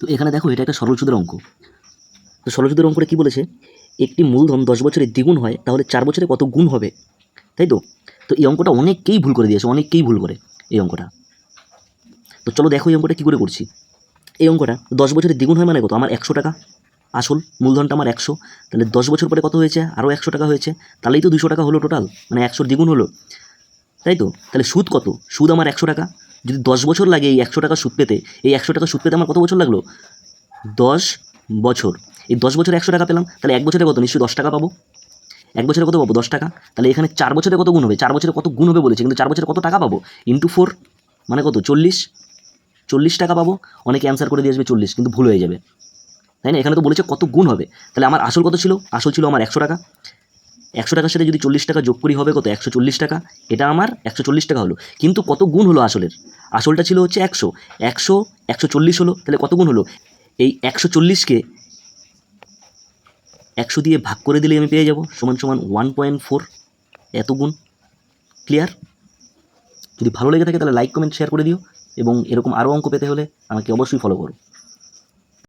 তো এখানে দেখো এটা একটা সরল সুদের অঙ্ক। তো সরল সুদের অঙ্কটা কী বলেছে, একটি মূলধন 10 বছরে দ্বিগুণ হয় তাহলে 4 বছরে কত গুণ হবে, তাই তো। তো এই অঙ্কটা অনেককেই ভুল করে দিয়েছে, অনেককেই ভুল করে এই অঙ্কটা। তো চলো দেখো এই অঙ্কটা কী করে করছি। এই অঙ্কটা 10 বছরে দ্বিগুণ হয় মানে কত, আমার 100 টাকা আসল, মূলধনটা আমার 100, তাহলে 10 বছর পরে কত হয়েছে, আরও 100 টাকা হয়েছে, তাহলেই তো 200 টাকা হলো টোটাল, মানে 100 দ্বিগুণ হলো, তাই তো। তাহলে সুদ কত, সুদ আমার 100 টাকা, যদি 10 বছর লাগে এই 100 টাকা সুদ পেতে, এই 100 টাকা সুদ পেতে আমার কত বছর লাগলো, 10 বছর। এই 10 বছরে 100 টাকা পেলাম, তাহলে 1 বছরে কত, নিশ্চয়ই 10 টাকা পাবো। 1 বছরে কত পাবো, 10 টাকা। তাহলে এখানে 4 বছরে কত গুণ হবে, 4 বছরে কত গুণ হবে বলেছে, কিন্তু 4 বছরে কত টাকা পাবো, ইন্টু 4 মানে কত, 40 টাকা পাবো। অনেকে অ্যান্সার করে দিয়ে আসবে 40, কিন্তু ভুল হয়ে যাবে, তাই না। এখানে তো বলেছে কত গুণ হবে, তাহলে আমার আসল কত ছিল, আসল ছিল আমার 100 টাকা। 100 টাকার সাথে যদি 40 টাকা যোগ করি হবে কত, 140 টাকা। এটা আমার 140 টাকা হলো, কিন্তু কত গুণ হলো আসলের, আসলটা ছিল হচ্ছে 100, 140 হলো, তাহলে কত গুণ হলো, এই 140কে 100 দিয়ে ভাগ করে দিলে আমি পেয়ে যাব সমান সমান 1.4, এত গুণ। ক্লিয়ার? যদি ভালো লেগে থাকে তাহলে লাইক কমেন্ট শেয়ার করে দিও, এবং এরকম আরও অঙ্ক পেতে হলে আমাকে অবশ্যই ফলো করো।